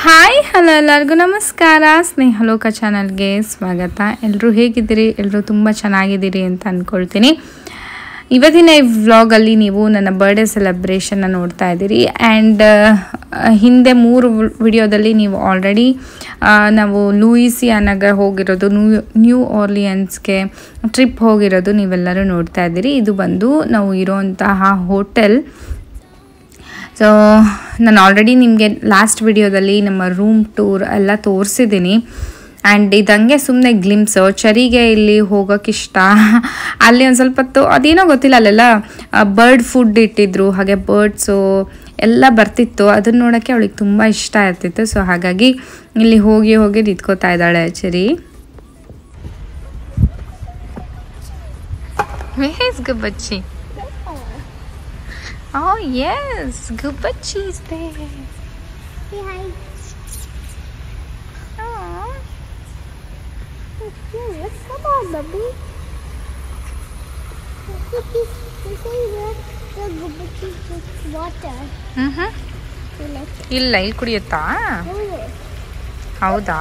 Hi hello ಎಲ್ಲರಿಗೂ ನಮಸ್ಕಾರ. ಸ್ನೇಹಲೋಕ ಚಾನಲ್ಗೆ ಸ್ವಾಗತ. ಎಲ್ಲರೂ ಹೇಗಿದ್ದೀರಿ? ಎಲ್ಲರೂ ತುಂಬ ಚೆನ್ನಾಗಿದ್ದೀರಿ ಅಂತ ಅಂದ್ಕೊಳ್ತೀನಿ. ಇವತ್ತಿನ ಈ ವ್ಲಾಗಲ್ಲಿ ನೀವು ನನ್ನ ಬರ್ಡೇ ಸೆಲೆಬ್ರೇಷನ್ನ ನೋಡ್ತಾ ಇದ್ದೀರಿ. ಆ್ಯಂಡ್ ಹಿಂದೆ 3 ವಿಡಿಯೋದಲ್ಲಿ ನೀವು ಆಲ್ರೆಡಿ ನಾವು ಲೂಯಿಸಿಯಾನಾಗೆ ಹೋಗಿರೋದು, ನ್ಯೂ ಆರ್ಲಿಯನ್ಸ್ಗೆ ಟ್ರಿಪ್ ಹೋಗಿರೋದು ನೀವೆಲ್ಲರೂ ನೋಡ್ತಾ ಇದ್ದೀರಿ. ಇದು ಬಂದು ನಾವು ಇರೋಂತಹ ಹೋಟೆಲ್. ಸೊ ನಾನು ಆಲ್ರೆಡಿ ನಿಮಗೆ ಲಾಸ್ಟ್ ವಿಡಿಯೋದಲ್ಲಿ ನಮ್ಮ ರೂಮ್ ಟೂರ್ ಎಲ್ಲ ತೋರಿಸಿದ್ದೀನಿ. ಆ್ಯಂಡ್ ಇದಂಗೆ ಸುಮ್ಮನೆ ಗ್ಲಿಮ್ಸು. ಚರಿಗೆ ಇಲ್ಲಿ ಹೋಗೋಕ್ಕಿಷ್ಟ. ಅಲ್ಲಿ ಒಂದು ಸ್ವಲ್ಪ ಹೊತ್ತು ಅದೇನೋ ಗೊತ್ತಿಲ್ಲ, ಅಲ್ಲೆಲ್ಲ ಬರ್ಡ್ ಫುಡ್ ಇಟ್ಟಿದ್ರು, ಹಾಗೆ ಬರ್ಡ್ಸು ಎಲ್ಲ ಬರ್ತಿತ್ತು. ಅದನ್ನು ನೋಡೋಕ್ಕೆ ಅವಳಿಗೆ ತುಂಬ ಇಷ್ಟ ಇರ್ತಿತ್ತು. ಸೊ ಹಾಗಾಗಿ ಇಲ್ಲಿ ಹೋಗಿ ನಿಂತ್ಕೋತಾ ಇದ್ದಾಳೆ ಚರಿ. ಗುಬ್ಬಚ್ಚಿ. Oh yes, Gubachi is there. Hi. Oh. Yes, come on, baby. This is where the Gubachi drinks water. ಇಲ್ಲ, ಇಲ್ಲಿ ಕುಡಿಯುತ್ತಾ? ಹೌದಾ?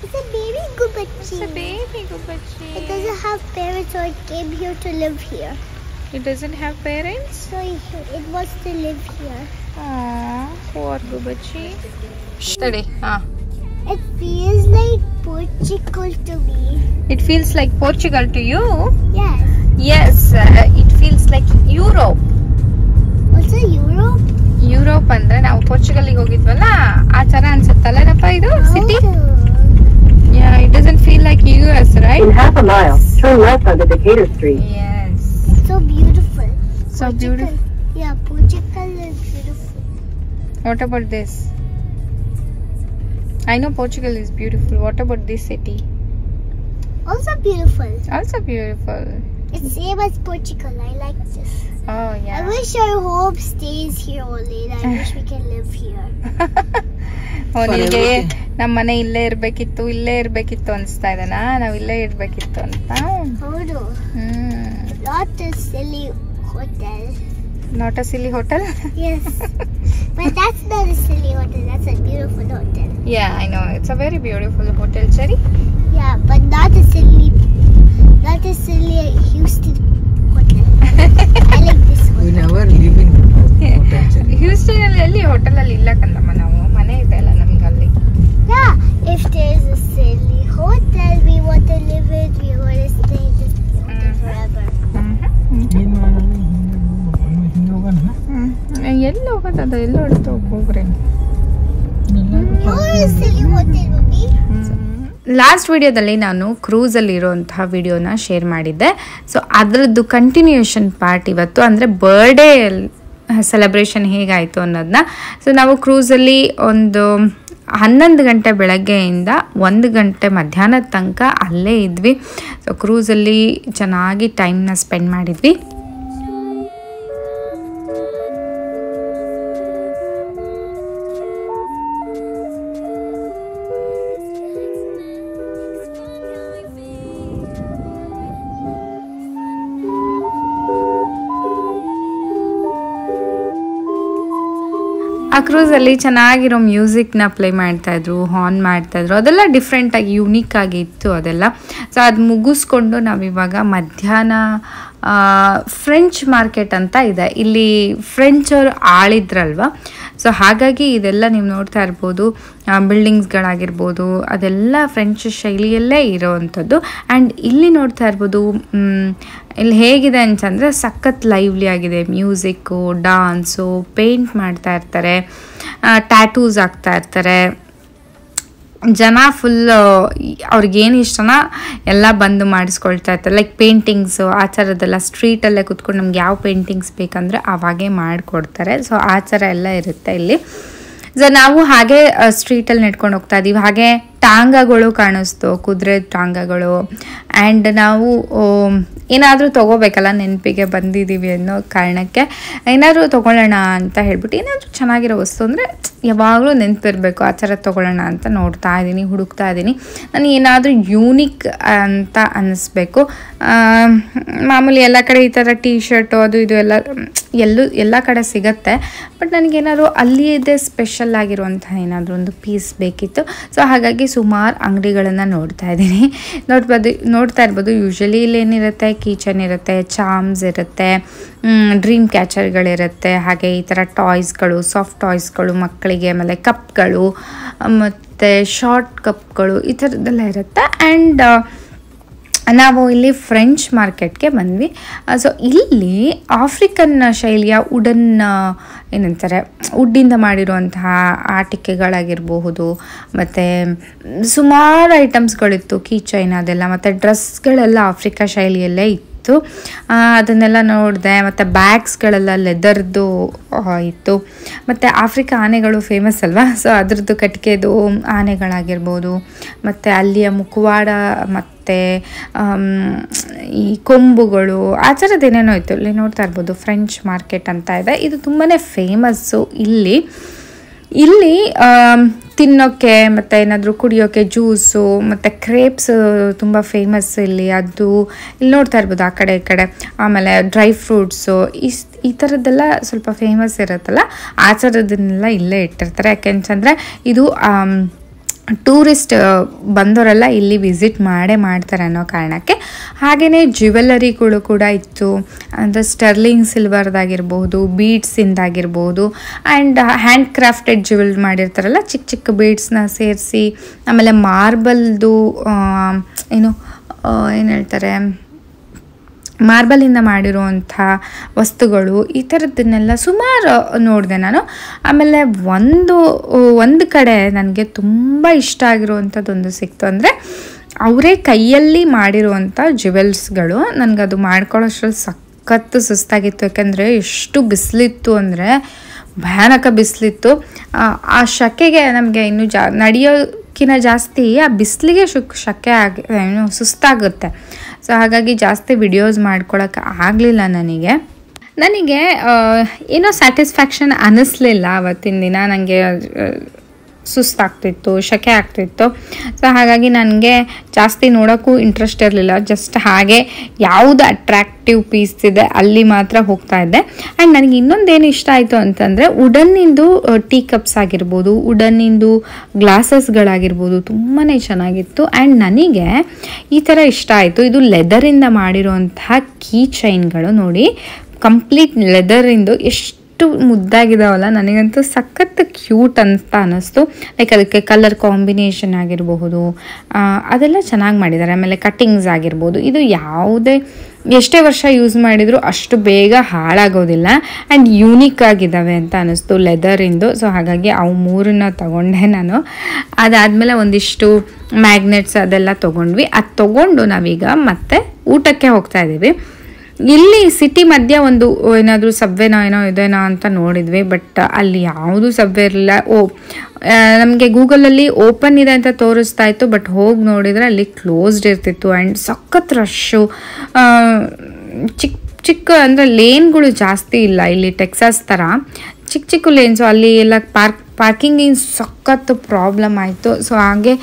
It's a baby Gubachi. It's a baby Gubachi. It doesn't have parents, so it came here to live here. It doesn't have parents? So it wants to live here. Aww, poor Gubachi. Study. It feels like Portugal to me. It feels like Portugal to you? Yes. Yes, it feels like Europe. Also Europe? Europe ಅಂದ್ರೆ ನಾವು ಪೋರ್ಚುಗಲ್ಗೆ ಹೋಗಿದ್ವಲ್ಲ ಆ ತರ ಅನ್ಸುತ್ತಲ್ಲಪ್ಪ ಇದು city. Yeah, it doesn't feel like US, right? In half a mile, turn left onto Decatur Street. Yes. So beautiful. So beautiful. Yeah, Portugal is beautiful. What about this? I know Portugal is beautiful. What about this city? Also beautiful. Also beautiful. It's same as Portugal. I like this. Oh yeah. I wish our home stays here only. I wish we can live here. ನಿಮಗೆ ನಮ್ಮ ಮನೆ ಇಲ್ಲೇ ಇರ್ಬೇಕಿತ್ತು ಅನ್ಸ್ತಾ ಇದೆನಾ? ನಾವ್ ಇಲ್ಲೇ ಇರ್ಬೇಕಿತ್ತು ಅಂತ. ಹೌದು. Not a silly hotel. Not a silly hotel? Yes. But that's not a silly hotel. That's a beautiful hotel. Yeah, I know. It's a very beautiful hotel, Cherry. Yeah, but not a silly Houston hotel. I like this one. We never live in hotel, Cherry. Houston ಅಲ್ಲಿ hotel ಅಲ್ಲಿ ಇಲ್ಲ ಕಂದಮ್ಮ, ನಾವು ಮನೆ ಇದೆ ಅಲ್ಲ ನಮ್ಗೆ ಅಲ್ಲಿ. Yeah, if there's a silly hotel we want to live in, we want to stay in this hotel forever. ಏನ್ ಮಾಡೋದು? ಹಿಂಗೆ ಹೋಗೋಣ. ಎಲ್ಲಿ ಹೋಗೋದದ? ಎಲ್ಲ ಹೊಡ್ತು ಹೋಗ್ರಿ. You're a silly hotel, mummy. Last ವಿಡಿಯೋದಲ್ಲಿ ನಾನು ಕ್ರೂಸಲ್ಲಿ ಇರೋಂತಹ ವಿಡಿಯೋನ ಶೇರ್ ಮಾಡಿದ್ದೆ. ಸೊ ಅದರದ್ದು ಕಂಟಿನ್ಯೂಷನ್ ಪಾರ್ಟ್ ಇವತ್ತು, ಅಂದರೆ ಬರ್ಡೇ ಸೆಲೆಬ್ರೇಷನ್ ಹೇಗಾಯಿತು ಅನ್ನೋದನ್ನ. ಸೊ ನಾವು ಕ್ರೂಸಲ್ಲಿ ಒಂದು 11 ಗಂಟೆ ಬೆಳಗ್ಗೆಯಿಂದ 1 ಗಂಟೆ ಮಧ್ಯಾಹ್ನದ ತನಕ ಅಲ್ಲೇ ಇದ್ವಿ. ಸೊ ಕ್ರೂಸಲ್ಲಿ ಚೆನ್ನಾಗಿ ಟೈಮ್ನ ಸ್ಪೆಂಡ್ ಮಾಡಿದ್ವಿ. ಆ ಕ್ರೂಸಲ್ಲಿ ಚೆನ್ನಾಗಿರೋ ಮ್ಯೂಸಿಕ್ನ ಪ್ಲೇ ಮಾಡ್ತಾಯಿದ್ರು, ಹಾರ್ನ್ ಮಾಡ್ತಾಯಿದ್ರು. ಅದೆಲ್ಲ ಡಿಫ್ರೆಂಟಾಗಿ ಯುನೀಕ್ ಆಗಿ ಇತ್ತು ಅದೆಲ್ಲ. ಸೊ ಅದು ಮುಗಿಸ್ಕೊಂಡು ನಾವಿವಾಗ ಮಧ್ಯಾಹ್ನ ಫ್ರೆಂಚ್ ಮಾರ್ಕೆಟ್ ಅಂತ ಇದೆ, ಇಲ್ಲಿ ಫ್ರೆಂಚ್ ಅವರು ಆಳಿದ್ರಲ್ವ. ಸೊ ಹಾಗಾಗಿ ಇದೆಲ್ಲ ನೀವು ನೋಡ್ತಾ ಇರ್ಬೋದು, ಬಿಲ್ಡಿಂಗ್ಸ್ಗಳಾಗಿರ್ಬೋದು ಅದೆಲ್ಲ ಫ್ರೆಂಚ್ ಶೈಲಿಯಲ್ಲೇ ಇರೋವಂಥದ್ದು. ಆ್ಯಂಡ್ ಇಲ್ಲಿ ನೋಡ್ತಾ ಇರ್ಬೋದು, ಇಲ್ಲಿ ಹೇಗಿದೆ ಅಂತಂದರೆ ಸಖತ್ ಲೈವ್ಲಿ ಆಗಿದೆ. ಮ್ಯೂಸಿಕ್ಕು, ಡಾನ್ಸು, ಪೇಂಟ್ ಮಾಡ್ತಾ ಇರ್ತಾರೆ, ಟ್ಯಾಟೂಸ್ ಆಗ್ತಾ ಇರ್ತಾರೆ. ಜನ ಫುಲ್ ಅವ್ರಿಗೇನು ಇಷ್ಟನ ಎಲ್ಲ ಬಂದು ಮಾಡಿಸ್ಕೊಳ್ತಾ ಇರ್ತಾರೆ. ಲೈಕ್ ಪೇಂಟಿಂಗ್ಸು ಆ ಥರದ್ದೆಲ್ಲ ಸ್ಟ್ರೀಟಲ್ಲೇ ಕೂತ್ಕೊಂಡು ನಮ್ಗೆ ಯಾವ ಪೇಂಟಿಂಗ್ಸ್ ಬೇಕಂದರೆ ಅವಾಗೇ ಮಾಡಿಕೊಡ್ತಾರೆ. ಸೊ ಆ ಥರ ಎಲ್ಲ ಇರುತ್ತೆ ಇಲ್ಲಿ. ಸೊ ನಾವು ಹಾಗೆ ಸ್ಟ್ರೀಟಲ್ಲಿ ನೆಡ್ಕೊಂಡು ಹೋಗ್ತಾ ಇದ್ದೀವಿ. ಹಾಗೆ ಟಾಂಗಗಳು ಕಾಣಿಸ್ತು, ಕುದುರೆ ಟಾಂಗಗಳು. ಆ್ಯಂಡ್ ನಾವು ಏನಾದರೂ ತೊಗೋಬೇಕಲ್ಲ, ನೆನಪಿಗೆ ಬಂದಿದ್ದೀವಿ ಅನ್ನೋ ಕಾರಣಕ್ಕೆ ಏನಾದರೂ ತೊಗೊಳ್ಳೋಣ ಅಂತ ಹೇಳ್ಬಿಟ್ಟು, ಏನಾದರೂ ಚೆನ್ನಾಗಿರೋ ವಸ್ತು ಅಂದರೆ ಯಾವಾಗಲೂ ನೆನಪಿರಬೇಕು, ಆ ಥರ ತೊಗೊಳ್ಳೋಣ ಅಂತ ನೋಡ್ತಾ ಇದ್ದೀನಿ, ಹುಡುಕ್ತಾ ಇದ್ದೀನಿ. ನನಗೆ ಏನಾದರೂ ಯೂನಿಕ್ ಅಂತ ಅನ್ನಿಸ್ಬೇಕು. ಮಾಮೂಲಿ ಎಲ್ಲ ಕಡೆ ಈ ಥರ ಟೀ ಶರ್ಟು ಅದು ಇದು ಎಲ್ಲ ಕಡೆ ಸಿಗುತ್ತೆ. ಬಟ್ ನನಗೇನಾದ್ರು ಅಲ್ಲಿಯದೇ ಸ್ಪೆಷಲ್ ಆಗಿರುವಂಥ ಏನಾದರೂ ಒಂದು ಪೀಸ್ ಬೇಕಿತ್ತು. ಸೊ ಹಾಗಾಗಿ ಸುಮಾರು ಅಂಗಡಿಗಳನ್ನು ನೋಡ್ತಾ ಇದ್ದೀನಿ. ನೋಡ್ತಾ ಇರ್ಬೋದು. ಯೂಶ್ವಲಿ ಇಲ್ಲಿ ಏನಿರುತ್ತೆ, ಕೀಚನ್ ಇರುತ್ತೆ, ಚಾಮ್ಸ್ ಇರುತ್ತೆ, ಡ್ರೀಮ್ ಕ್ಯಾಚರ್ಗಳಿರುತ್ತೆ, ಹಾಗೆ ಈ ಥರ ಟಾಯ್ಸ್ಗಳು, ಸಾಫ್ಟ್ ಟಾಯ್ಸ್ಗಳು ಮಕ್ಕಳಿಗೆ, ಆಮೇಲೆ ಕಪ್ಗಳು ಮತ್ತು ಶಾರ್ಟ್ ಕಪ್ಗಳು ಈ ಥರದ್ದೆಲ್ಲ ಇರುತ್ತೆ. ಆ್ಯಂಡ್ ನಾವು ಇಲ್ಲಿ ಫ್ರೆಂಚ್ ಮಾರ್ಕೆಟ್ಗೆ ಬಂದ್ವಿ. ಸೊ ಇಲ್ಲಿ ಆಫ್ರಿಕನ್ ಶೈಲಿಯ ಏನಂತಾರೆ ವುಡ್ಡಿಂದ ಮಾಡಿರುವಂತಹ ಆಟಿಕೆಗಳಾಗಿರಬಹುದು, ಮತ್ತು ಸುಮಾರು ಐಟಮ್ಸ್ಗಳಿತ್ತು, ಕೀ ಚೈನ್ ಅದೆಲ್ಲ, ಮತ್ತು ಡ್ರೆಸ್ಗಳೆಲ್ಲ ಆಫ್ರಿಕಾ ಶೈಲಿಯಲ್ಲೇ ಇತ್ತು. ಅದನ್ನೆಲ್ಲ ನೋಡಿದೆ. ಮತ್ತು ಬ್ಯಾಗ್ಸ್ಗಳೆಲ್ಲ ಲೆದರ್ದು ಇತ್ತು. ಮತ್ತು ಆಫ್ರಿಕಾ ಆನೆಗಳು ಫೇಮಸ್ ಅಲ್ವಾ, ಸೊ ಅದ್ರದ್ದು ಕಟ್ಟಿಗೆದು ಆನೆಗಳಾಗಿರ್ಬೋದು, ಮತ್ತು ಅಲ್ಲಿಯ ಮುಖವಾಡ ಮತ್ತು ಈ ಕೊಂಬುಗಳು ಆ ಥರದ್ದು ಏನೇನೋ ಇತ್ತು. ಇಲ್ಲಿ ನೋಡ್ತಾ ಇರ್ಬೋದು, ಫ್ರೆಂಚ್ ಮಾರ್ಕೆಟ್ ಅಂತ ಇದೆ. ಇದು ತುಂಬಾ ಫೇಮಸ್ಸು ಇಲ್ಲಿ ತಿನ್ನೋಕ್ಕೆ, ಮತ್ತು ಏನಾದರೂ ಕುಡಿಯೋಕ್ಕೆ ಜ್ಯೂಸು ಮತ್ತು ಕ್ರೇಪ್ಸ್ ತುಂಬ ಫೇಮಸ್ ಇಲ್ಲಿ. ಅದು ಇಲ್ಲಿ ನೋಡ್ತಾ ಇರ್ಬೋದು ಆ ಕಡೆ ಈ ಕಡೆ. ಆಮೇಲೆ ಡ್ರೈ ಫ್ರೂಟ್ಸು ಈ ಥರದ್ದೆಲ್ಲ ಸ್ವಲ್ಪ ಫೇಮಸ್ ಇರುತ್ತಲ್ಲ, ಆ ಥರದನ್ನೆಲ್ಲ ಇಲ್ಲೇ ಇಟ್ಟಿರ್ತಾರೆ. ಯಾಕೆಂತಂದರೆ ಇದು ಟೂರಿಸ್ಟ್ ಬಂದವರೆಲ್ಲ ಇಲ್ಲಿ ವಿಸಿಟ್ ಮಾಡ್ತಾರೆ ಅನ್ನೋ ಕಾರಣಕ್ಕೆ. ಹಾಗೆಯೇ ಜ್ಯುವೆಲ್ಲರಿಗಳು ಕೂಡ ಇತ್ತು. ಅಂದರೆ ಸ್ಟರ್ಲಿಂಗ್ ಸಿಲ್ವರ್ದಾಗಿರ್ಬೋದು, ಬೀಡ್ಸಿಂದಾಗಿರ್ಬೋದು, ಆ್ಯಂಡ್ ಹ್ಯಾಂಡ್ ಕ್ರಾಫ್ಟೆಡ್ ಜ್ಯುವೆಲ್ ಮಾಡಿರ್ತಾರಲ್ಲ, ಚಿಕ್ಕ ಚಿಕ್ಕ ಬೀಡ್ಸ್ನ ಸೇರಿಸಿ, ಆಮೇಲೆ ಮಾರ್ಬಲ್ದು ಏನು ಹೇಳ್ತಾರೆ, ಮಾರ್ಬಲಿಂದ ಮಾಡಿರುವಂಥ ವಸ್ತುಗಳು, ಈ ಥರದ್ದನ್ನೆಲ್ಲ ಸುಮಾರು ನೋಡಿದೆ ನಾನು. ಆಮೇಲೆ ಒಂದು ಕಡೆ ನನಗೆ ತುಂಬ ಇಷ್ಟ ಆಗಿರುವಂಥದ್ದೊಂದು ಸಿಕ್ತು. ಅಂದರೆ ಅವರೇ ಕೈಯಲ್ಲಿ ಮಾಡಿರುವಂಥ ಜ್ಯುವೆಲ್ಸ್ಗಳು. ನನಗದು ಮಾಡ್ಕೊಳ್ಳೋಷ್ಟ್ರಲ್ಲಿ ಸಖತ್ತು ಸುಸ್ತಾಗಿತ್ತು. ಯಾಕೆಂದರೆ ಎಷ್ಟು ಬಿಸಿಲಿತ್ತು ಅಂದರೆ ಭಯಾನಕ ಬಿಸಿಲಿತ್ತು. ಆ ಶಕೆಗೆ ನಮಗೆ ಇನ್ನೂ ನಡೆಯೋಕ್ಕಿಂತ ಜಾಸ್ತಿ ಆ ಬಿಸಿಲಿಗೆ ಶಕೆ ಸುಸ್ತಾಗುತ್ತೆ. ಸೊ ಹಾಗಾಗಿ ಜಾಸ್ತಿ ವಿಡಿಯೋಸ್ ಮಾಡ್ಕೊಳಕ್ಕೆ ಆಗಲಿಲ್ಲ ನನಗೆ ಏನೋ ಸ್ಯಾಟಿಸ್ಫ್ಯಾಕ್ಷನ್ ಅನ್ನಿಸ್ಲಿಲ್ಲ ಅವತ್ತಿನ ದಿನ. ನನಗೆ ಸುಸ್ತಾಗ್ತಿತ್ತು, ಶಕೆ ಆಗ್ತಿತ್ತು. ಸೊ ಹಾಗಾಗಿ ನನಗೆ ಜಾಸ್ತಿ ನೋಡೋಕ್ಕೂ ಇಂಟ್ರೆಸ್ಟ್ ಇರಲಿಲ್ಲ. ಜಸ್ಟ್ ಹಾಗೆ ಯಾವುದು ಅಟ್ರಾಕ್ಟಿವ್ ಪೀಸ್ ಇದೆ ಅಲ್ಲಿ ಮಾತ್ರ ಹೋಗ್ತಾ ಇದ್ದೆ. ಆ್ಯಂಡ್ ನನಗೆ ಇನ್ನೊಂದೇನು ಇಷ್ಟ ಆಯಿತು ಅಂತಂದರೆ, ವುಡನ್ನಿಂದು ಟೀ ಕಪ್ಸ್ ಆಗಿರ್ಬೋದು, ವುಡನ್ನಿಂದು ಗ್ಲಾಸಸ್ಗಳಾಗಿರ್ಬೋದು, ತುಂಬಾ ಚೆನ್ನಾಗಿತ್ತು. ಆ್ಯಂಡ್ ನನಗೆ ಈ ಥರ ಇಷ್ಟ ಆಯಿತು. ಇದು ಲೆದರಿಂದ ಮಾಡಿರುವಂತಹ ಕೀ ಚೈನ್ಗಳು ನೋಡಿ, ಕಂಪ್ಲೀಟ್ ಲೆದರಿಂದು ಎಷ್ಟು ಮುದ್ದಾಗಿದಾವಲ್ಲ. ನನಗಂತೂ ಸಖತ್ ಕ್ಯೂಟ್ ಅಂತ ಅನ್ನಿಸ್ತು. ಲೈಕ್ ಅದಕ್ಕೆ ಕಲರ್ ಕಾಂಬಿನೇಷನ್ ಆಗಿರಬಹುದು, ಅದೆಲ್ಲ ಚೆನ್ನಾಗಿ ಮಾಡಿದ್ದಾರೆ. ಆಮೇಲೆ ಕಟ್ಟಿಂಗ್ಸ್ ಆಗಿರ್ಬೋದು, ಇದು ಎಷ್ಟೇ ವರ್ಷ ಯೂಸ್ ಮಾಡಿದರೂ ಅಷ್ಟು ಬೇಗ ಹಾಳಾಗೋದಿಲ್ಲ. ಆ್ಯಂಡ್ ಯೂನಿಕ್ ಆಗಿದ್ದಾವೆ ಅಂತ ಅನ್ನಿಸ್ತು ಲೆದರಿಂದು. ಸೊ ಹಾಗಾಗಿ ಅವು 3 ತಗೊಂಡೆ ನಾನು. ಅದಾದಮೇಲೆ ಒಂದಿಷ್ಟು ಮ್ಯಾಗ್ನೆಟ್ಸ್ ಅದೆಲ್ಲ ತೊಗೊಂಡ್ವಿ. ಅದು ತೊಗೊಂಡು ನಾವೀಗ ಮತ್ತೆ ಊಟಕ್ಕೆ ಹೋಗ್ತಾ ಇದ್ದೀವಿ. ಇಲ್ಲಿ ಸಿಟಿ ಮಧ್ಯ ಒಂದು ಏನಾದರೂ ಸಬ್ವೆನೋ ಇದೇನೋ ಅಂತ ನೋಡಿದ್ವಿ. ಬಟ್ ಅಲ್ಲಿ ಯಾವುದೂ ಸಬ್ವೆ ಇರಲಿಲ್ಲ. ನಮಗೆ ಗೂಗಲಲ್ಲಿ ಓಪನ್ ಇದೆ ಅಂತ ತೋರಿಸ್ತಾ ಇತ್ತು, ಬಟ್ ಹೋಗಿ ನೋಡಿದರೆ ಅಲ್ಲಿ ಕ್ಲೋಸ್ಡ್ ಇರ್ತಿತ್ತು. ಆ್ಯಂಡ್ ಸಖತ್ ರಶ್ಶು. ಚಿಕ್ಕ ಅಂದರೆ ಲೇನ್ಗಳು ಜಾಸ್ತಿ ಇಲ್ಲ ಇಲ್ಲಿ, ಟೆಕ್ಸಾಸ್ ಥರ ಚಿಕ್ಕ ಲೇನ್ಸು. ಅಲ್ಲಿ ಎಲ್ಲ ಪಾರ್ಕಿಂಗ್ ಸಖತ್ ಪ್ರಾಬ್ಲಮ್ ಆಯಿತು. ಸೊ ಹಾಗೆ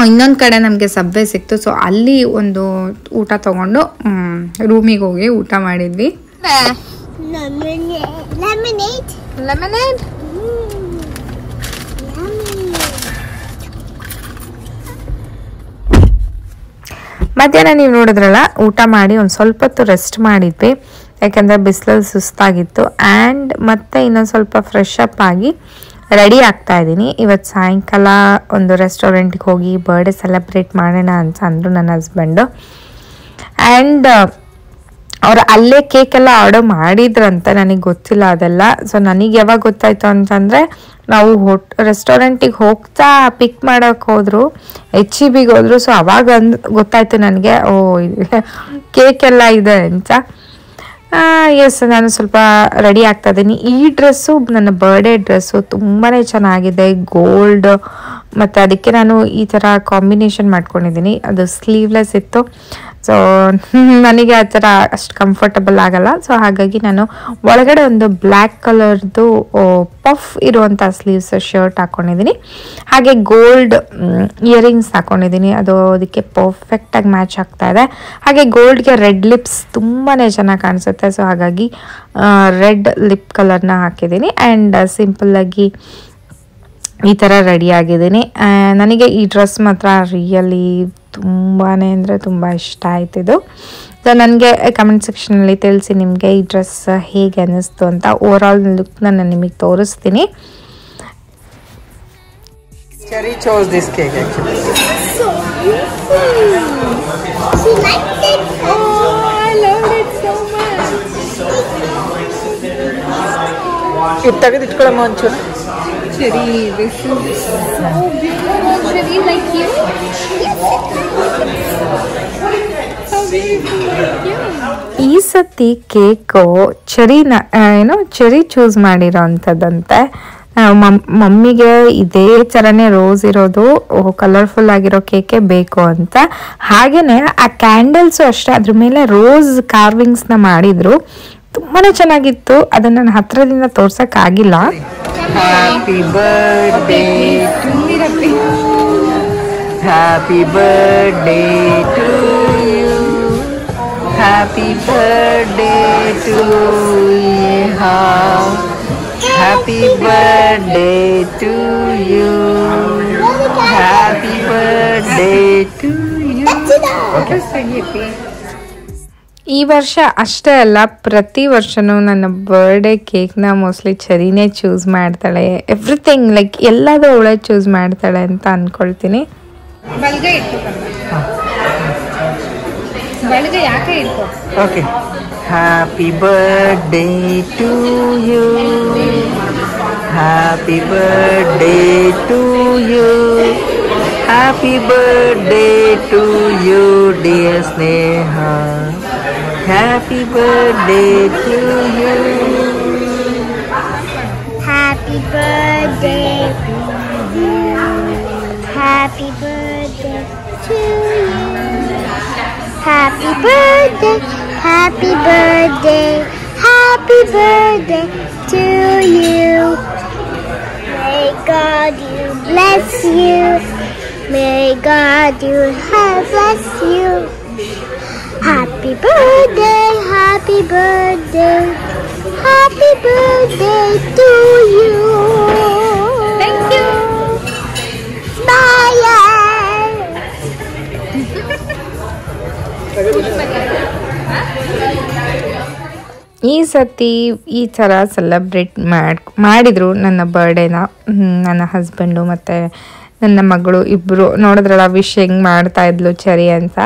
ಇನ್ನೊಂದು ಕಡೆ ನಮಗೆ ಸಬ್ವೆ ಸಿಕ್ತು. ಸೊ ಅಲ್ಲಿ ಒಂದು ಊಟ ತೊಗೊಂಡು ರೂಮಿಗೆ ಹೋಗಿ ಊಟ ಮಾಡಿದ್ವಿ. ಮಧ್ಯಾಹ್ನ ನೀವು ನೋಡಿದ್ರಲ್ಲ, ಊಟ ಮಾಡಿ ಒಂದು ಸ್ವಲ್ಪ ಹೊತ್ತು ರೆಸ್ಟ್ ಮಾಡಿದ್ವಿ. ಯಾಕೆಂದರೆ ಬಿಸಿಲಲ್ಲಿ ಸುಸ್ತಾಗಿತ್ತು. ಆ್ಯಂಡ್ ಮತ್ತೆ ಇನ್ನೊಂದು ಸ್ವಲ್ಪ ಫ್ರೆಶ್ ಅಪ್ ಆಗಿ ರೆಡಿ ಆಗ್ತಾ ಇದ್ದೀನಿ. ಇವತ್ತು ಸಾಯಂಕಾಲ ಒಂದು ರೆಸ್ಟೋರೆಂಟ್ಗೆ ಹೋಗಿ ಬರ್ಡೇ ಸೆಲೆಬ್ರೇಟ್ ಮಾಡೋಣ ಅಂತ ಅಂದರು ನನ್ನ ಹಸ್ಬೆಂಡು. ಆ್ಯಂಡ್ ಅವ್ರು ಅಲ್ಲೇ ಕೇಕೆಲ್ಲ ಆರ್ಡರ್ ಮಾಡಿದ್ರಂತ, ನನಗೆ ಗೊತ್ತಿಲ್ಲ ಅದೆಲ್ಲ. ಸೊ ನನಗೆ ಯಾವಾಗ ಗೊತ್ತಾಯಿತು ಅಂತಂದರೆ, ನಾವು ರೆಸ್ಟೋರೆಂಟಿಗೆ ಹೋಗ್ತಾ ಪಿಕ್ ಮಾಡೋಕ್ಕೆ ಹೋದರು, HEBಗೆ ಹೋದರು. ಸೊ ಅವಾಗ ಗೊತ್ತಾಯಿತು ನನಗೆ, ಕೇಕೆಲ್ಲ ಇದೆ ಅಂತ. ಎಸ್, ನಾನು ಸ್ವಲ್ಪ ರೆಡಿ ಆಗ್ತಾ ಇದ್ದೀನಿ. ಈ ಡ್ರೆಸ್ಸು ನನ್ನ ಬರ್ಡೇ ಡ್ರೆಸ್ಸು ತುಂಬಾ ಚೆನ್ನಾಗಿದೆ. ಗೋಲ್ಡ್ ಮತ್ತು ಅದಕ್ಕೆ ನಾನು ಈ ಥರ ಕಾಂಬಿನೇಷನ್ ಮಾಡ್ಕೊಂಡಿದ್ದೀನಿ. ಅದು ಸ್ಲೀವ್ಲೆಸ್ ಇತ್ತು, ಸೊ ನನಗೆ ಆ ಥರ ಅಷ್ಟು ಕಂಫರ್ಟಬಲ್ ಆಗಲ್ಲ. ಸೊ ಹಾಗಾಗಿ ನಾನು ಒಳಗಡೆ ಒಂದು ಬ್ಲ್ಯಾಕ್ ಕಲರ್ದು ಪಫ್ ಇರುವಂಥ ಸ್ಲೀವ್ಸ್ ಶರ್ಟ್ ಹಾಕ್ಕೊಂಡಿದ್ದೀನಿ. ಹಾಗೆ ಗೋಲ್ಡ್ ಇಯರಿಂಗ್ಸ್ ಹಾಕ್ಕೊಂಡಿದ್ದೀನಿ, ಅದು ಅದಕ್ಕೆ ಪರ್ಫೆಕ್ಟಾಗಿ ಮ್ಯಾಚ್ ಆಗ್ತಾ ಇದೆ. ಹಾಗೆ ಗೋಲ್ಡ್ಗೆ ರೆಡ್ ಲಿಪ್ಸ್ ತುಂಬಾ ಚೆನ್ನಾಗಿ ಕಾಣಿಸುತ್ತೆ. ಸೊ ಹಾಗಾಗಿ ರೆಡ್ ಲಿಪ್ ಕಲರ್ನ ಹಾಕಿದ್ದೀನಿ ಆ್ಯಂಡ್ ಸಿಂಪಲ್ಲಾಗಿ ಈ ಥರ ರೆಡಿ ಆಗಿದ್ದೀನಿ. ನನಗೆ ಈ ಡ್ರೆಸ್ ಮಾತ್ರ ರಿಯಲಿ ತುಂಬಾ ಅಂದರೆ ತುಂಬ ಇಷ್ಟ ಆಯ್ತಿದ್ದು. ಸೊ ನನಗೆ ಕಮೆಂಟ್ ಸೆಕ್ಷನಲ್ಲಿ ತಿಳಿಸಿ ನಿಮಗೆ ಈ ಡ್ರೆಸ್ ಹೇಗೆ ಅನ್ನಿಸ್ತು ಅಂತ. ಓವರ್ ಆಲ್ ಲುಕ್ನ ನಾನು ನಿಮಗೆ ತೋರಿಸ್ತೀನಿ. Cherry chose this cake actually. So beautiful. She liked it. Oh, I loved it so much. ಇದು ತೆಗೆದಿಟ್ಕೊಳ್ಳಮ್ಮ ಒಂಚೂರು. Cherry, this is so beautiful. Cherry, like you? So beautiful, like you. ಈ ಸತಿ ಕೇಕು ಚೆರಿನ ಚೆರಿ ಚೂಸ್ ಮಾಡಿರೋ ಅಂಥದ್ದಂತೆ. ಮಮ್ಮಿಗೆ ಇದೇ ಥರನೇ rose ಇರೋದು colourful ಆಗಿರೋ ಕೇಕೆ ಬೇಕು ಅಂತ. ಹಾಗೆಯೇ ಆ ಕ್ಯಾಂಡಲ್ಸು ಅಷ್ಟೇ ಅದ್ರ ಮೇಲೆ ರೋಸ್ ಕಾರ್ವಿಂಗ್ಸ್ನ ಮಾಡಿದ್ರು, ತುಂಬಾ ಚೆನ್ನಾಗಿತ್ತು. ಅದನ್ನು ನಾನು ಹತ್ರದಿಂದ ತೋರ್ಸೋಕ್ಕಾಗಿಲ್ಲ. Happy birthday to you. Happy birthday to you. Happy birthday to you. Happy birthday to you. Happy birthday to you. Okay. ಈ ವರ್ಷ ಅಷ್ಟೇ ಅಲ್ಲ, ಪ್ರತಿ ವರ್ಷನೂ ನನ್ನ ಬರ್ಡೇ ಕೇಕ್ನ ಮೋಸ್ಟ್ಲಿ ಚೆರಿನೇ ಚೂಸ್ ಮಾಡ್ತಾಳೆ. ಎವ್ರಿಥಿಂಗ್ ಲೈಕ್ ಎಲ್ಲದೂ ಅವಳೇ ಚೂಸ್ ಮಾಡ್ತಾಳೆ ಅಂತ ಅಂದ್ಕೊಳ್ತೀನಿ. ಯಾಕೆ ಇಟ್ಕೊ? Okay. Happy birthday to you. Happy birthday to you. Happy birthday to you, dear Sneha. Happy birthday to you. Happy birthday to you. Happy birthday to you. Happy birthday. Happy birthday. Happy birthday to you. May God you bless you. May God you bless you. Happy birthday, happy birthday, happy birthday to you. Thank you. Smile. ಈ ಸತಿ ಈ ಥರ celebrate ಮಾಡಿದರು ನನ್ನ ಬರ್ಡೇನ ನನ್ನ husband ಮತ್ತು ನನ್ನ ಮಗಳು ಇಬ್ಬರು. ನೋಡಿದ್ರಲ್ಲ ವಿಶ್ ಹೆಂಗೆ ಮಾಡ್ತಾ ಇದ್ಲು ಚೆರಿ ಅಂತ.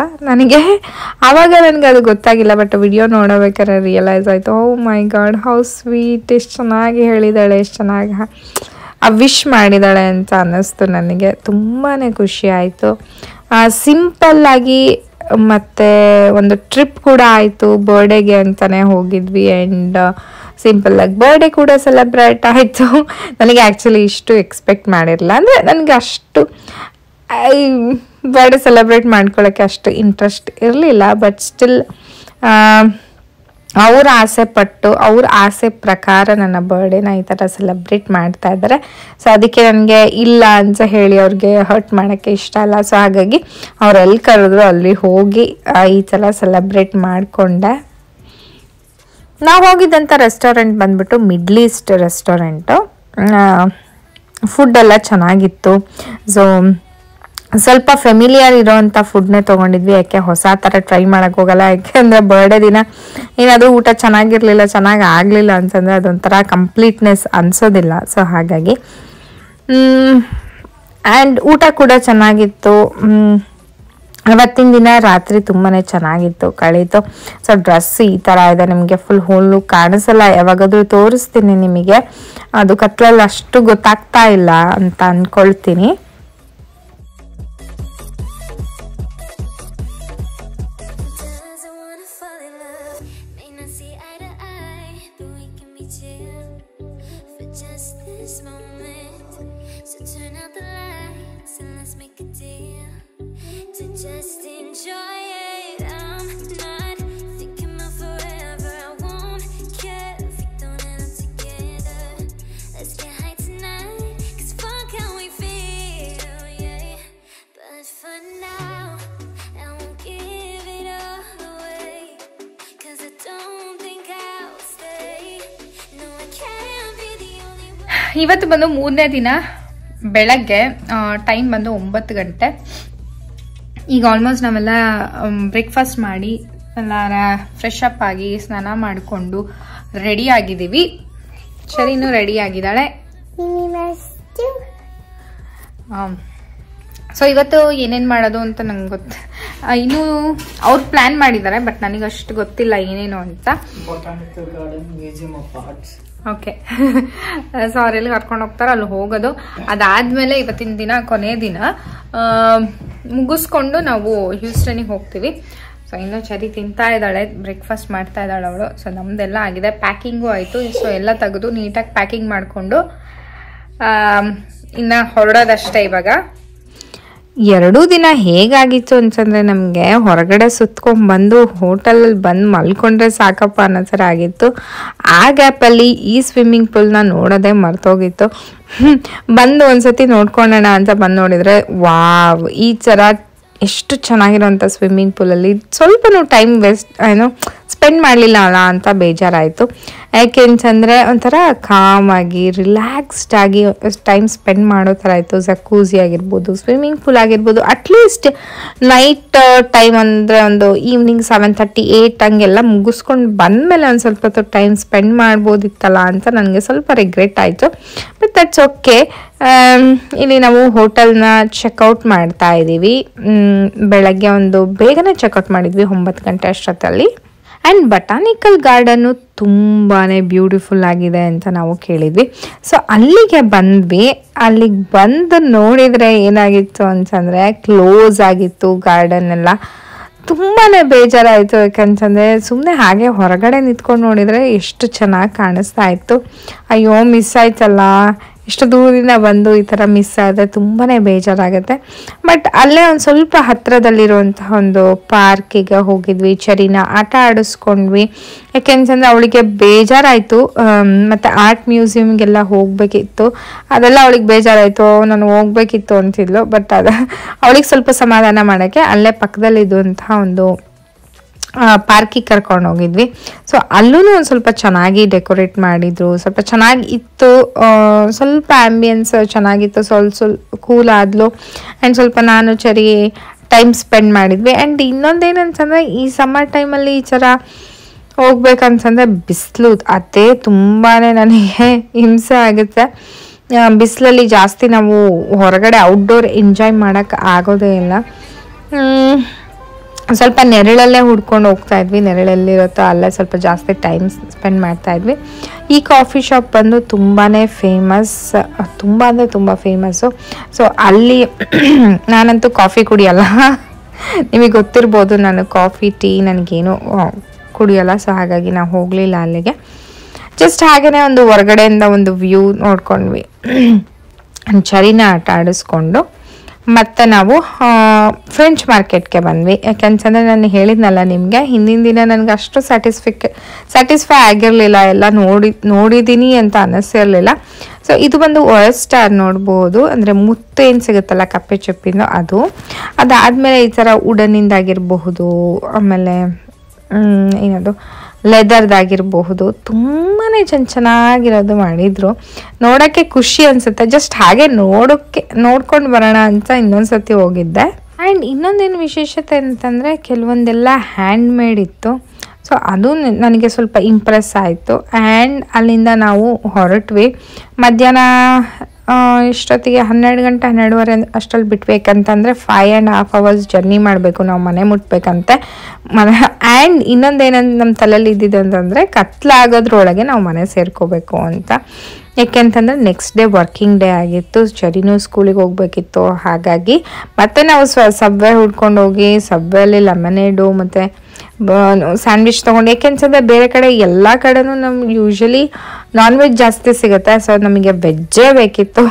ಆವಾಗ ನನಗೆ ಅದು ಗೊತ್ತಾಗಿಲ್ಲ, ಬಟ್ ವಿಡಿಯೋ ನೋಡಬೇಕಾದ್ರೆ ರಿಯಲೈಸ್ ಆಯಿತು, ಓ ಮೈ ಗಾಡ್ ಹೌ ಸ್ವೀಟ್, ಎಷ್ಟು ಚೆನ್ನಾಗಿ ಹೇಳಿದ್ದಾಳೆ, ಎಷ್ಟು ಚೆನ್ನಾಗಿ ಆ ವಿಶ್ ಮಾಡಿದ್ದಾಳೆ ಅಂತ ಅನ್ನಿಸ್ತು. ನನಗೆ ತುಂಬಾ ಖುಷಿ ಆಯಿತು. ಸಿಂಪಲ್ಲಾಗಿ ಮತ್ತು ಒಂದು ಟ್ರಿಪ್ ಕೂಡ ಆಯಿತು. ಬರ್ಡೇಗೆ ಅಂತಲೇ ಹೋಗಿದ್ವಿ ಆ್ಯಂಡ್ ಸಿಂಪಲ್ಲಾಗಿ ಬರ್ಡೇ ಕೂಡ ಸೆಲೆಬ್ರೇಟ್ ಆಯಿತು. ನನಗೆ ಆ್ಯಕ್ಚುಲಿ ಇಷ್ಟು ಎಕ್ಸ್ಪೆಕ್ಟ್ ಮಾಡಿರಲಿಲ್ಲ, ಅಂದರೆ ನನಗೆ ಅಷ್ಟು ಬರ್ಡೇ ಸೆಲೆಬ್ರೇಟ್ ಮಾಡ್ಕೊಳ್ಳೋಕ್ಕೆ ಅಷ್ಟು ಇಂಟ್ರೆಸ್ಟ್ ಇರಲಿಲ್ಲ. ಬಟ್ ಸ್ಟಿಲ್ ಅವ್ರ ಆಸೆ ಪಟ್ಟು ಅವ್ರ ಆಸೆ ಪ್ರಕಾರ ನನ್ನ ಬರ್ಡೇನ ಈ ಥರ ಸೆಲೆಬ್ರೇಟ್ ಮಾಡ್ತಾ ಇದ್ದಾರೆ. ಸೊ ಅದಕ್ಕೆ ನನಗೆ ಇಲ್ಲ ಅಂತ ಹೇಳಿ ಅವ್ರಿಗೆ ಹರ್ಟ್ ಮಾಡೋಕ್ಕೆ ಇಷ್ಟ ಅಲ್ಲ. ಸೊ ಹಾಗಾಗಿ ಅವ್ರು ಎಲ್ಲಿ ಕರೆದ್ರು ಅಲ್ಲಿ ಹೋಗಿ ಈ ಥರ ಸೆಲೆಬ್ರೇಟ್ ಮಾಡಿಕೊಂಡೆ. ನಾವು ಹೋಗಿದ್ದಂಥ ರೆಸ್ಟೋರೆಂಟ್ ಬಂದ್ಬಿಟ್ಟು ಮಿಡ್ಲ್ ಈಸ್ಟ್ ರೆಸ್ಟೋರೆಂಟು. ಫುಡ್ಡೆಲ್ಲ ಚೆನ್ನಾಗಿತ್ತು. ಸೊ ಸ್ವಲ್ಪ ಫೆಮಿಲಿಯರ್ ಇರೋವಂಥ ಫುಡ್ನೇ ತೊಗೊಂಡಿದ್ವಿ, ಯಾಕೆ ಹೊಸ ಥರ ಟ್ರೈ ಮಾಡೋಕ್ಕೆ ಹೋಗಲ್ಲ. ಯಾಕೆಂದರೆ ಬರ್ಡೇ ದಿನ ಏನಾದರೂ ಊಟ ಚೆನ್ನಾಗಿರಲಿಲ್ಲ, ಚೆನ್ನಾಗಿ ಆಗಲಿಲ್ಲ ಅಂತಂದರೆ ಅದೊಂಥರ ಕಂಪ್ಲೀಟ್ನೆಸ್ ಅನಿಸೋದಿಲ್ಲ. ಸೊ ಹಾಗಾಗಿ ಆ್ಯಂಡ್ ಊಟ ಕೂಡ ಚೆನ್ನಾಗಿತ್ತು. ಅವತ್ತಿನ ದಿನ ರಾತ್ರಿ ತುಂಬಾ ಚೆನ್ನಾಗಿತ್ತು ಕಳೀತು. ಸೊ ಡ್ರೆಸ್ ಈ ಥರ ಇದೆ, ನಿಮಗೆ ಫುಲ್ ಹೋಲು ಕಾಣಿಸಲ್ಲ, ಯಾವಾಗಾದರೂ ತೋರಿಸ್ತೀನಿ ನಿಮಗೆ. ಅದು ಕತ್ಲಲ್ಲಿ ಅಷ್ಟು ಗೊತ್ತಾಗ್ತಾ ಇಲ್ಲ ಅಂತ ಅಂದ್ಕೊಳ್ತೀನಿ. Just this moment, so turn out the lights ಇವತ್ತು ಬಂದು 3ನೇ ದಿನ ಬೆಳಗ್ಗೆ, ಟೈಮ್ ಬಂದು 9 ಗಂಟೆ. ಈಗ ಆಲ್ಮೋಸ್ಟ್ ನಾವೆಲ್ಲ ಬ್ರೇಕ್ಫಾಸ್ಟ್ ಮಾಡಿ ಎಲ್ಲ ಫ್ರೆಶ್ ಅಪ್ ಆಗಿ ಸ್ನಾನ ಮಾಡಿಕೊಂಡು ರೆಡಿ ಆಗಿದ್ದೀವಿ. ಶರೀನು ರೆಡಿ ಆಗಿದ್ದಾಳೆ. ಸೊ ಇವತ್ತು ಏನೇನು ಮಾಡೋದು ಅಂತ ನಂಗೆ ಗೊತ್ತು. ಇನ್ನೂ ಅವ್ರು ಪ್ಲಾನ್ ಮಾಡಿದ್ದಾರೆ, ಬಟ್ ನನಗೆ ಅಷ್ಟು ಗೊತ್ತಿಲ್ಲ ಏನೇನು ಅಂತ. Botanical garden, museum of arts. Okay. So ಅವರೆಲ್ಲಿ ಕರ್ಕೊಂಡು ಹೋಗ್ತಾರೆ, ಅಲ್ಲಿ ಹೋಗೋದು. ಅದಾದ್ಮೇಲೆ ಇವತ್ತಿನ ದಿನ ಕೊನೆ ದಿನ ಮುಗಿಸ್ಕೊಂಡು ನಾವು ಹ್ಯೂಸ್ಟನಿಗೆ ಹೋಗ್ತೀವಿ. ಸೊ ಇನ್ನೂ ಚರಿ ತಿಂತಾ ಇದ್ದಾಳೆ, ಬ್ರೇಕ್ಫಾಸ್ಟ್ ಮಾಡ್ತಾ ಇದ್ದಾಳೆ ಅವಳು. ಸೊ ನಮ್ದೆಲ್ಲ ಆಗಿದೆ, ಪ್ಯಾಕಿಂಗು ಆಯಿತು. ಸೊ ಎಲ್ಲ ತೆಗೆದು ನೀಟಾಗಿ ಪ್ಯಾಕಿಂಗ್ ಮಾಡಿಕೊಂಡು ಇನ್ನು ಹೊರಡೋದಷ್ಟೇ ಇವಾಗ. 2 ದಿನ ಹೇಗಾಗಿತ್ತು ಅಂತಂದರೆ ನಮಗೆ ಹೊರಗಡೆ ಸುತ್ಕೊಂಡ್ಬಂದು ಹೋಟೆಲಲ್ಲಿ ಬಂದು ಮಲ್ಕೊಂಡ್ರೆ ಸಾಕಪ್ಪ ಅನ್ನೋ ಥರ ಆಗಿತ್ತು. ಆ ಗ್ಯಾಪಲ್ಲಿ ಈ ಸ್ವಿಮ್ಮಿಂಗ್ ಪೂಲ್ನ ನೋಡೋದೇ ಮರ್ತೋಗಿತ್ತು. ಬಂದು ಒಂದ್ಸತಿ ನೋಡ್ಕೊಳ್ಳೋಣ ಅಂತ ಬಂದು ನೋಡಿದರೆ ವಾವ್, ಈ ಥರ ಎಷ್ಟು ಚೆನ್ನಾಗಿರೋಂಥ ಸ್ವಿಮ್ಮಿಂಗ್ ಪೂಲಲ್ಲಿ ಸ್ವಲ್ಪನೂ ಟೈಮ್ ಸ್ಪೆಂಡ್ ಮಾಡಲಿಲ್ಲ ಅಲ್ಲ ಅಂತ ಬೇಜಾರಾಯಿತು. ಯಾಕೆಂತಂದರೆ ಒಂಥರ ಕಾಮಾಗಿ ರಿಲ್ಯಾಕ್ಸ್ಡ್ ಆಗಿ ಟೈಮ್ ಸ್ಪೆಂಡ್ ಮಾಡೋ ಥರ ಆಯಿತು. ಜಕೂಸಿ ಆಗಿರ್ಬೋದು, ಸ್ವಿಮ್ಮಿಂಗ್ ಪೂಲ್ ಆಗಿರ್ಬೋದು. ಅಟ್ಲೀಸ್ಟ್ ನೈಟ್ ಟೈಮ್ ಅಂದರೆ ಒಂದು ಈವ್ನಿಂಗ್ 7:30, 8 ಹಂಗೆಲ್ಲ ಮುಗಿಸ್ಕೊಂಡು ಬಂದಮೇಲೆ ಒಂದು ಸ್ವಲ್ಪ ಹೊತ್ತು ಟೈಮ್ ಸ್ಪೆಂಡ್ ಮಾಡ್ಬೋದಿತ್ತಲ್ಲ ಅಂತ ನನಗೆ ಸ್ವಲ್ಪ ರಿಗ್ರೆಟ್ ಆಯಿತು. But that's okay. ಇಲ್ಲಿ ನಾವು ಹೋಟೆಲ್ನ ಚೆಕ್ಔಟ್ ಮಾಡ್ತಾ ಇದ್ದೀವಿ. ಬೆಳಗ್ಗೆ ಒಂದು ಬೇಗನೆ ಚೆಕ್ಔಟ್ ಮಾಡಿದ್ವಿ, 9 ಗಂಟೆ ಅಷ್ಟೊತ್ತಲ್ಲಿ. ಆ್ಯಂಡ್ ಬಟಾನಿಕಲ್ ಗಾರ್ಡನ್ನು ತುಂಬಾ ಬ್ಯೂಟಿಫುಲ್ ಆಗಿದೆ ಅಂತ ನಾವು ಕೇಳಿದ್ವಿ. ಸೊ ಅಲ್ಲಿಗೆ ಬಂದ್ವಿ. ಅಲ್ಲಿಗೆ ಬಂದು ನೋಡಿದರೆ ಏನಾಗಿತ್ತು ಅಂತಂದರೆ ಕ್ಲೋಸ್ ಆಗಿತ್ತು ಗಾರ್ಡನ್ ಎಲ್ಲ. ತುಂಬಾ ಬೇಜಾರಾಯಿತು. ಯಾಕಂತಂದರೆ ಸುಮ್ಮನೆ ಹಾಗೆ ಹೊರಗಡೆ ನಿಂತ್ಕೊಂಡು ನೋಡಿದರೆ ಎಷ್ಟು ಚೆನ್ನಾಗಿ ಕಾಣಿಸ್ತಾ ಇತ್ತು. ಅಯ್ಯೋ ಮಿಸ್ ಆಯ್ತಲ್ಲ, ಇಷ್ಟು ದೂರದಿಂದ ಬಂದು ಈ ಥರ ಮಿಸ್ ಆದರೆ ತುಂಬಾ ಬೇಜಾರಾಗುತ್ತೆ. ಬಟ್ ಅಲ್ಲೇ ಒಂದು ಸ್ವಲ್ಪ ಹತ್ತಿರದಲ್ಲಿರುವಂತಹ ಒಂದು ಪಾರ್ಕಿಗೆ ಹೋಗಿದ್ವಿ. ಚರಿನ ಆಟ ಆಡಿಸ್ಕೊಂಡ್ವಿ. ಯಾಕೆಂತಂದರೆ ಅವಳಿಗೆ ಬೇಜಾರಾಯಿತು. ಮತ್ತು ಆರ್ಟ್ ಮ್ಯೂಸಿಯಮ್ಗೆಲ್ಲ ಹೋಗಬೇಕಿತ್ತು. ಅದೆಲ್ಲ ಅವಳಿಗೆ ಬೇಜಾರಾಯಿತು, ನಾನು ಹೋಗ್ಬೇಕಿತ್ತು ಅಂತಿದ್ಲು. ಬಟ್ ಅವಳಿಗೆ ಸ್ವಲ್ಪ ಸಮಾಧಾನ ಮಾಡೋಕ್ಕೆ ಅಲ್ಲೇ ಪಕ್ಕದಲ್ಲಿದ್ದಂತಹ ಒಂದು ಪಾರ್ಕಿಗೆ ಕರ್ಕೊಂಡು ಹೋಗಿದ್ವಿ. ಸೊ ಅಲ್ಲೂ ಒಂದು ಸ್ವಲ್ಪ ಚೆನ್ನಾಗಿ ಡೆಕೋರೇಟ್ ಮಾಡಿದ್ರು, ಸ್ವಲ್ಪ ಚೆನ್ನಾಗಿ ಇತ್ತು. ಸ್ವಲ್ಪ ಆ್ಯಂಬಿಯನ್ಸ್ ಚೆನ್ನಾಗಿತ್ತು. ಸ್ವಲ್ಪ ಕೂಲ್ ಆದ್ಲು. ಆ್ಯಂಡ್ ಸ್ವಲ್ಪ ನಾನು ಚರಿ ಟೈಮ್ ಸ್ಪೆಂಡ್ ಮಾಡಿದ್ವಿ. ಆ್ಯಂಡ್ ಇನ್ನೊಂದೇನಂತಂದರೆ ಈ ಸಮ್ಮರ್ ಟೈಮಲ್ಲಿ ಈ ಥರ ಹೋಗ್ಬೇಕಂತಂದರೆ ಬಿಸಿಲು, ಅದೇ ತುಂಬಾ ನನಗೆ ಹಿಂಸೆ ಆಗುತ್ತೆ. ಬಿಸಿಲಲ್ಲಿ ಜಾಸ್ತಿ ನಾವು ಹೊರಗಡೆ ಔಟ್ಡೋರ್ ಎಂಜಾಯ್ ಮಾಡೋಕ್ಕೆ ಆಗೋದೇ ಇಲ್ಲ. ಸ್ವಲ್ಪ ನೆರಳಲ್ಲೇ ಹುಡ್ಕೊಂಡು ಹೋಗ್ತಾ ಇದ್ವಿ. ನೆರಳಲ್ಲಿರುತ್ತೋ ಅಲ್ಲೇ ಸ್ವಲ್ಪ ಜಾಸ್ತಿ ಟೈಮ್ ಸ್ಪೆಂಡ್ ಮಾಡ್ತಾ ಇದ್ವಿ. ಈ ಕಾಫಿ ಶಾಪ್ ಬಂದು ತುಂಬಾ ಫೇಮಸ್, ತುಂಬ ಅಂದರೆ ತುಂಬ ಫೇಮಸ್ಸು. ಸೊ ಅಲ್ಲಿ ನಾನಂತೂ ಕಾಫಿ ಕುಡಿಯಲ್ಲ, ನಿಮಗೆ ಗೊತ್ತಿರ್ಬೋದು. ನಾನು ಕಾಫಿ ಟೀ ನನಗೇನು ಕುಡಿಯಲ್ಲ. ಸೊ ಹಾಗಾಗಿ ನಾವು ಹೋಗಲಿಲ್ಲ ಅಲ್ಲಿಗೆ. ಜಸ್ಟ್ ಹಾಗೆಯೇ ಒಂದು ಹೊರಗಡೆಯಿಂದ ಒಂದು ವ್ಯೂ ನೋಡ್ಕೊಂಡ್ವಿ. ಚರಿನ ಆಟ ಆಡಿಸ್ಕೊಂಡು ಮತ್ತು ನಾವು ಫ್ರೆಂಚ್ ಮಾರ್ಕೆಟ್ಗೆ ಬಂದ್ವಿ. ಯಾಕೆಂತಂದರೆ ನಾನು ಹೇಳಿದ್ನಲ್ಲ ನಿಮಗೆ, ಹಿಂದಿನ ದಿನ ನನಗೆ ಅಷ್ಟು ಸ್ಯಾಟಿಸ್ಫೈ ಆಗಿರಲಿಲ್ಲ. ಎಲ್ಲ ನೋಡಿದ್ದೀನಿ ಅಂತ ಅನ್ನಿಸಿರಲಿಲ್ಲ. ಸೊ ಇದು ಬಂದು ಸ್ಟಾರ್ ನೋಡ್ಬೋದು. ಅಂದರೆ ಮುತ್ತು ಏನು ಸಿಗುತ್ತಲ್ಲ ಕಪ್ಪೆ ಚಪ್ಪಿಂದು ಅದು. ಅದಾದಮೇಲೆ ಈ ಥರ ವುಡನಿಂದಾಗಿರಬಹುದು, ಆಮೇಲೆ ಏನದು ಲೆದರ್ದಾಗಿರಬಹುದು, ತುಂಬಾ ಚೆನ್ನಾಗಿರೋದು ಮಾಡಿದರು. ನೋಡೋಕ್ಕೆ ಖುಷಿ ಅನಿಸುತ್ತೆ. ಜಸ್ಟ್ ಹಾಗೆ ನೋಡ್ಕೊಂಡು ಬರೋಣ ಅಂತ ಇನ್ನೊಂದ್ಸತಿ ಹೋಗಿದ್ದೆ. ಆ್ಯಂಡ್ ಇನ್ನೊಂದೇನು ವಿಶೇಷತೆ ಅಂತಂದರೆ ಕೆಲವೊಂದೆಲ್ಲ ಹ್ಯಾಂಡ್ ಮೇಡ್ ಇತ್ತು. ಸೊ ಅದು ನನಗೆ ಸ್ವಲ್ಪ ಇಂಪ್ರೆಸ್ ಆಯಿತು. ಆ್ಯಂಡ್ ಅಲ್ಲಿಂದ ನಾವು ಹೊರಟ್ವಿ. ಮಧ್ಯಾಹ್ನ ಇಷ್ಟೊತ್ತಿಗೆ 12 ಗಂಟೆ 12:30 ಅಷ್ಟರಲ್ಲಿ ಬಿಟ್ಬೇಕಂತಂದರೆ 5.5 hours ಜರ್ನಿ ಮಾಡಬೇಕು ನಾವು ಮನೆ ಮುಟ್ಬೇಕಂತೆ. ಆ್ಯಂಡ್ ಇನ್ನೊಂದೇನಂತ ನಮ್ಮ ತಲೆಯಲ್ಲಿ ಇದ್ದಿದ್ದು ಅಂತಂದರೆ ಕತ್ಲಾಗೋದ್ರೊಳಗೆ ನಾವು ಮನೆ ಸೇರ್ಕೋಬೇಕು ಅಂತ. ಯಾಕೆಂತಂದರೆ ನೆಕ್ಸ್ಟ್ ಡೇ ವರ್ಕಿಂಗ್ ಡೇ ಆಗಿತ್ತು. ಚರಿನೂ ಸ್ಕೂಲಿಗೆ ಹೋಗ್ಬೇಕಿತ್ತು. ಹಾಗಾಗಿ ಮತ್ತೆ ನಾವು ಸಬ್ವೆ ಹುಡ್ಕೊಂಡು ಹೋಗಿ ಸಬ್ವೆಯಲ್ಲಿ ಲೆಮನೇಡು ಮತ್ತು ಸ್ಯಾಂಡ್ವಿಚ್ ತೊಗೊಂಡು. ಯಾಕೆಂತಂದರೆ ಬೇರೆ ಕಡೆ ಎಲ್ಲ ಕಡೆನೂ ನಮ್ಗೆ ಯೂಶ್ವಲಿ ನಾನ್ ವೆಜ್ ಜಾಸ್ತಿ ಸಿಗುತ್ತೆ. ಸೊ ನಮಗೆ ವೆಜ್ಜೇ ಬೇಕಿತ್ತು.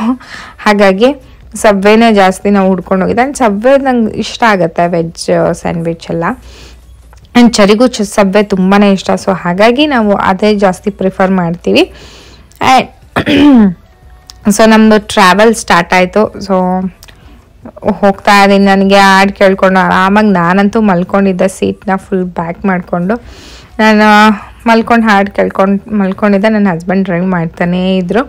ಹಾಗಾಗಿ ಸಬ್ವೆನೇ ಜಾಸ್ತಿ ನಾವು ಹುಡ್ಕೊಂಡು ಹೋಗಿದ್ದೆ. ಆ್ಯಂಡ್ ಸಬ್ವೆ ನಂಗೆ ಇಷ್ಟ ಆಗುತ್ತೆ, ವೆಜ್ ಸ್ಯಾಂಡ್ವಿಚ್ ಎಲ್ಲ. ಆ್ಯಂಡ್ ಚರಿಗೂ ಸಬ್ವೆ ತುಂಬಾ ಇಷ್ಟ. ಸೊ ಹಾಗಾಗಿ ನಾವು ಅದೇ ಜಾಸ್ತಿ ಪ್ರಿಫರ್ ಮಾಡ್ತೀವಿ. ಆ್ಯಂಡ್ ಸೊ ನಮ್ಮದು ಟ್ರಾವೆಲ್ ಸ್ಟಾರ್ಟ್ ಆಯಿತು. ಸೊ ಹೋಗ್ತಾ ಇದ್ದೀನಿ. ನನಗೆ ಹಾಡು ಕೇಳ್ಕೊಂಡು ಆರಾಮಾಗಿ ನಾನಂತೂ ಮಲ್ಕೊಂಡಿದ್ದೆ. ಸೀಟ್ನ ಫುಲ್ ಬ್ಯಾಕ್ ಮಾಡಿಕೊಂಡು ನಾನು ಮಲ್ಕೊಂಡು ಹಾಡು ಕೇಳ್ಕೊಂಡು ಮಲ್ಕೊಂಡಿದ್ದೆ. ನನ್ನ ಹಸ್ಬೆಂಡ್ ಡ್ರೈವ್ ಮಾಡ್ತಾನೇ ಇದ್ದರು.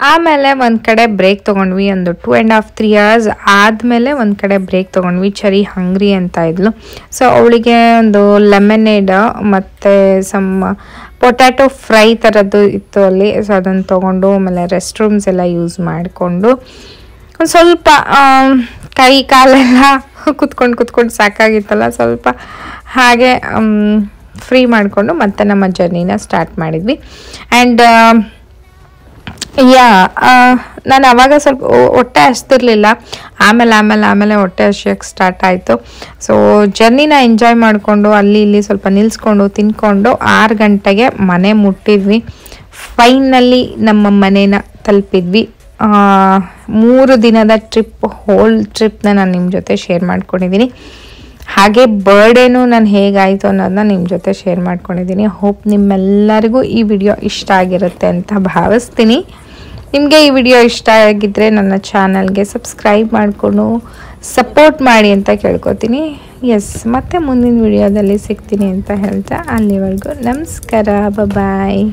ಆಮೇಲೆ ಒಂದು ಕಡೆ ಬ್ರೇಕ್ ತೊಗೊಂಡ್ವಿ, ಒಂದು 2.5-3 hours ಆದಮೇಲೆ ಒಂದು ಕಡೆ ಬ್ರೇಕ್ ತೊಗೊಂಡ್ವಿ. ಚರಿ ಹಂಗ್ರಿ ಅಂತ ಇದ್ಲು. ಸೊ ಅವಳಿಗೆ ಒಂದು ಲೆಮನೇಡ್ ಮತ್ತು ಸಮ್ ಪೊಟ್ಯಾಟೊ ಫ್ರೈ ಥರದ್ದು ಇತ್ತು ಅಲ್ಲಿ. ಸೊ ಅದನ್ನು ತೊಗೊಂಡು ಆಮೇಲೆ ರೆಸ್ಟ್ ರೂಮ್ಸ್ ಎಲ್ಲ ಯೂಸ್ ಮಾಡಿಕೊಂಡು ಒಂದು ಸ್ವಲ್ಪ ಕೈ ಕಾಲೆಲ್ಲ ಕುತ್ಕೊಂಡು ಸಾಕಾಗಿತ್ತಲ್ಲ, ಸ್ವಲ್ಪ ಹಾಗೆ ಫ್ರೀ ಮಾಡಿಕೊಂಡು ಮತ್ತೆ ನಮ್ಮ ಜರ್ನಿನ ಸ್ಟಾರ್ಟ್ ಮಾಡಿದ್ವಿ. ಆ್ಯಂಡ್ ನಾನು ಅವಾಗ ಸ್ವಲ್ಪ ಹೊಟ್ಟೆ ಹಸ್ತಿರ್ಲಿಲ್ಲ, ಆಮೇಲೆ ಹೊಟ್ಟೆ ಹಸಿಯೋಕ್ಕೆ ಸ್ಟಾರ್ಟ್ ಆಯಿತು. ಸೊ ಜರ್ನಿನ ಎಂಜಾಯ್ ಮಾಡಿಕೊಂಡು ಅಲ್ಲಿ ಇಲ್ಲಿ ಸ್ವಲ್ಪ ನಿಲ್ಲಿಸ್ಕೊಂಡು ತಿನ್ಕೊಂಡು 6 ಗಂಟೆಗೆ ಮನೆ ಮುಟ್ಟಿದ್ವಿ. ಫೈನಲಿ ನಮ್ಮ ಮನೇನ ತಲುಪಿದ್ವಿ. 3 ದಿನದ ಹೋಲ್ ಟ್ರಿಪ್ನ ನಾನು ನಿಮ್ಮ ಜೊತೆ ಶೇರ್ ಮಾಡ್ಕೊಂಡಿದ್ದೀನಿ. ಹಾಗೆ ಬರ್ಡೇನೂ ನಾನು ಹೇಗಾಯಿತು ಅನ್ನೋದನ್ನ ನಿಮ್ಮ ಜೊತೆ ಶೇರ್ ಮಾಡ್ಕೊಂಡಿದ್ದೀನಿ. ಹೋಪ್ ನಿಮ್ಮೆಲ್ಲರಿಗೂ ಈ ವಿಡಿಯೋ ಇಷ್ಟ ಆಗಿರುತ್ತೆ ಅಂತ ಭಾವಿಸ್ತೀನಿ. ನಿಮಗೆ ಈ ವಿಡಿಯೋ ಇಷ್ಟ ಆಗಿದ್ದರೆ ನನ್ನ ಚಾನಲ್ಗೆ ಸಬ್ಸ್ಕ್ರೈಬ್ ಮಾಡಿಕೊಂಡು ಸಪೋರ್ಟ್ ಮಾಡಿ ಅಂತ ಕೇಳ್ಕೊತೀನಿ. ಮತ್ತೆ ಮುಂದಿನ ವಿಡಿಯೋದಲ್ಲಿ ಸಿಗ್ತೀನಿ ಅಂತ ಹೇಳ್ತಾ ಅಲ್ಲಿವರೆಗೂ ನಮಸ್ಕಾರ, ಬಾಯ್.